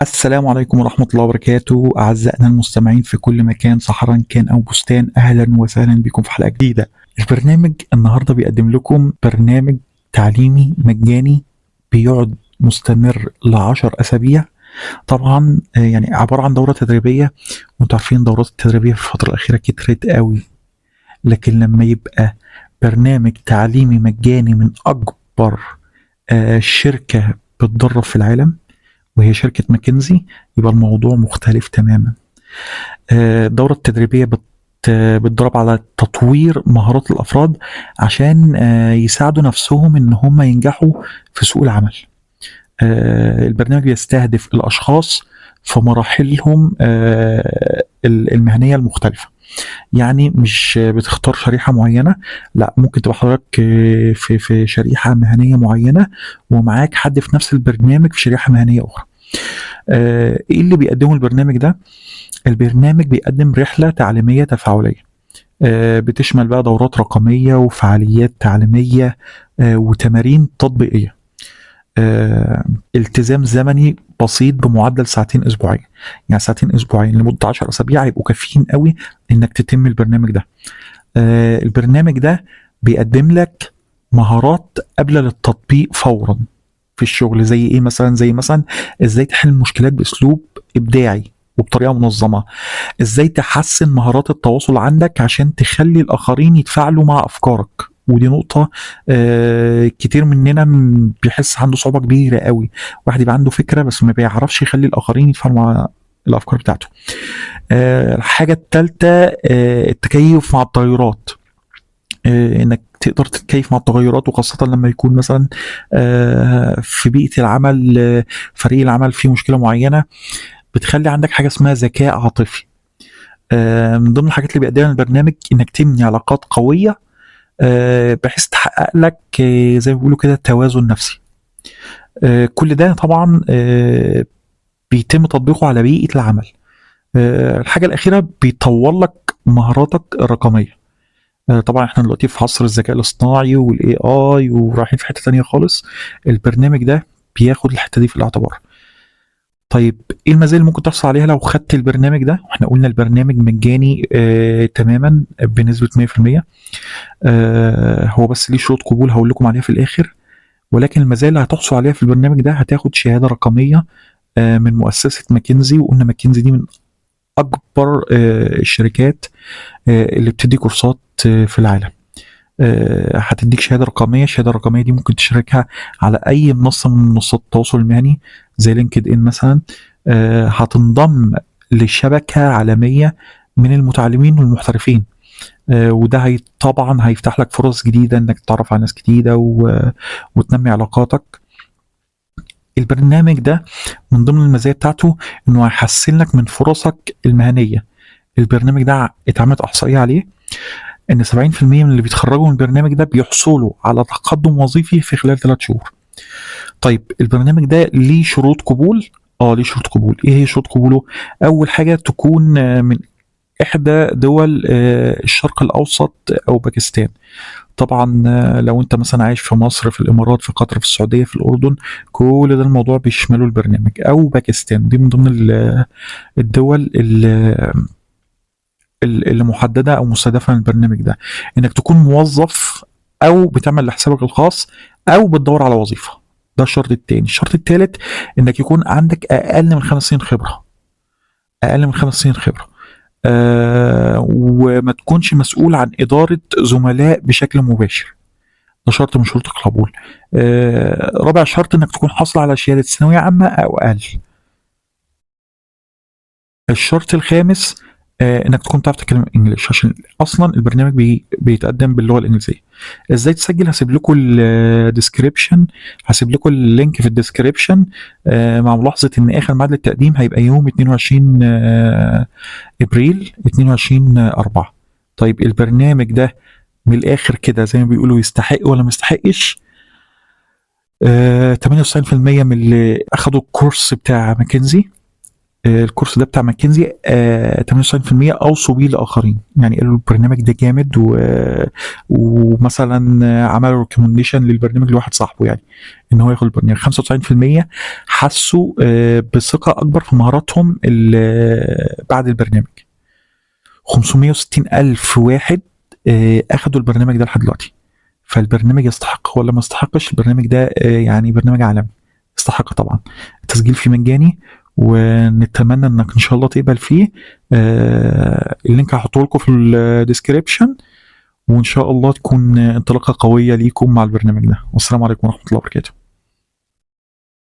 السلام عليكم ورحمة الله وبركاته أعزائنا المستمعين في كل مكان، صحراء كان أو بستان. أهلا وسهلا بكم في حلقة جديدة. البرنامج النهاردة بيقدم لكم برنامج تعليمي مجاني بيقعد مستمر ل10 أسابيع. طبعا يعني عبارة عن دورة تدريبية، وانتوا عارفين الدورات التدريبية في الفترة الأخيرة كترت قوي. لكن لما يبقى برنامج تعليمي مجاني من أكبر شركة بتدرب في العالم، وهي شركة ماكنزي، يبقى الموضوع مختلف تماما. الدورة التدريبية بتدرب على تطوير مهارات الأفراد عشان يساعدوا نفسهم إن هم ينجحوا في سوق العمل. البرنامج بيستهدف الأشخاص في مراحلهم المهنية المختلفة. يعني مش بتختار شريحة معينة، لا، ممكن تبقى حضرتك في شريحة مهنية معينة، ومعاك حد في نفس البرنامج في شريحة مهنية أخرى. ايه اللي بيقدمه البرنامج ده؟ البرنامج بيقدم رحلة تعليمية تفاعلية، بتشمل بقى دورات رقمية وفعاليات تعليمية وتمارين تطبيقية. التزام زمني بسيط بمعدل ساعتين أسبوعيا. يعني ساعتين أسبوعيا لمدة 10 أسابيع هيبقوا كافيين قوي إنك تتم البرنامج ده. البرنامج ده بيقدم لك مهارات قابلة للتطبيق فورا في الشغل. زي ايه مثلا؟ زي مثلا ازاي تحل مشكلات باسلوب ابداعي وبطريقه منظمه، ازاي تحسن مهارات التواصل عندك عشان تخلي الاخرين يتفاعلوا مع افكارك. ودي نقطة كتير مننا بيحس عنده صعوبة كبيرة قوي. واحد يبقى عنده فكرة بس ما بيعرفش يخلي الآخرين يتفاعلوا مع الأفكار بتاعته. الحاجة التالتة التكيف مع التغيرات. انك تقدر تتكيف مع التغيرات، وخاصة لما يكون مثلا في بيئة العمل، فريق العمل فيه مشكلة معينة، بتخلي عندك حاجة اسمها ذكاء عاطفي. من ضمن الحاجات اللي بيقدمها البرنامج انك تبني علاقات قوية بحيث تحقق لك زي ما بيقولوا كده توازن نفسي. كل ده طبعا بيتم تطبيقه على بيئة العمل. الحاجة الأخيرة بيطور لك مهاراتك الرقمية. طبعا احنا دلوقتي في عصر الذكاء الاصطناعي والاي اي ورايحين في حته تانية خالص. البرنامج ده بياخد الحته دي في الاعتبار. طيب ايه المزايا اللي ممكن تحصل عليها لو خدت البرنامج ده؟ واحنا قلنا البرنامج مجاني تماما بنسبه 100%. هو بس ليه شروط قبول هقول لكم عليها في الاخر. ولكن المزايا اللي هتحصل عليها في البرنامج ده، هتاخد شهاده رقميه من مؤسسه ماكنزي. وقلنا ماكنزي دي من اكبر الشركات اللي بتدي كورسات في العالم. هتديك شهاده رقميه. الشهاده الرقميه دي ممكن تشاركها على اي منصه من منصات التواصل المهني زي لينكد ان مثلا. هتنضم لشبكه عالميه من المتعلمين والمحترفين. وده طبعا هيفتح لك فرص جديده انك تتعرف على ناس جديده وتنمي علاقاتك. البرنامج ده من ضمن المزايا بتاعته انه هيحسن لك من فرصك المهنيه. البرنامج ده اتعملت احصائيه عليه ان 70% من اللي بيتخرجوا من البرنامج ده بيحصلوا على تقدم وظيفي في خلال 3 شهور. طيب البرنامج ده ليه شروط قبول؟ ليه شروط قبول. ايه هي شروط قبوله؟ اول حاجه تكون من احدى دول الشرق الاوسط او باكستان. طبعا لو انت مثلا عايش في مصر، في الامارات، في قطر، في السعوديه، في الاردن، كل ده الموضوع بيشمله البرنامج. او باكستان دي من ضمن الدول اللي محدده او مستهدفه من البرنامج ده. انك تكون موظف، او بتعمل لحسابك الخاص، او بتدور على وظيفه. ده الشرط التاني. الشرط التالت انك يكون عندك اقل من 5 سنين خبره. اقل من 5 سنين خبره. وما تكونش مسؤول عن اداره زملاء بشكل مباشر. ده شرط من شروط القبول. رابع شرط انك تكون حاصل على شهاده ثانويه عامه او اقل. الشرط الخامس انك تكون تعرف تتكلم انجلش، عشان اصلا البرنامج بيتقدم باللغه الانجليزيه. ازاي تسجل؟ هسيب لكم الديسكريبشن، هسيب لكم اللينك في الديسكريبشن، مع ملاحظه ان اخر ميعاد للتقديم هيبقى يوم 22 ابريل 22 4. طيب البرنامج ده من الاخر كده زي ما بيقولوا يستحق ولا ما يستحقش؟ 98% من اللي اخدوا الكورس بتاع ماكنزي الكورس ده بتاع ماكنزي 98% اوصوا بيه لاخرين، يعني قالوا البرنامج ده جامد ومثلا عملوا ريكومنديشن للبرنامج لواحد صاحبه، يعني ان هو ياخد البرنامج. 95% حسوا بثقه اكبر في مهاراتهم بعد البرنامج. 560 الف واحد اخدوا البرنامج ده لحد دلوقتي. فالبرنامج يستحق ولا ما يستحقش؟ البرنامج ده يعني برنامج عالمي، يستحق طبعا. التسجيل فيه مجاني، ونتمنى انك ان شاء الله تقبل فيه. اللينك هحطه لكم في الديسكريبشن، وان شاء الله تكون انطلاقه قويه ليكم مع البرنامج ده. والسلام عليكم ورحمه الله وبركاته.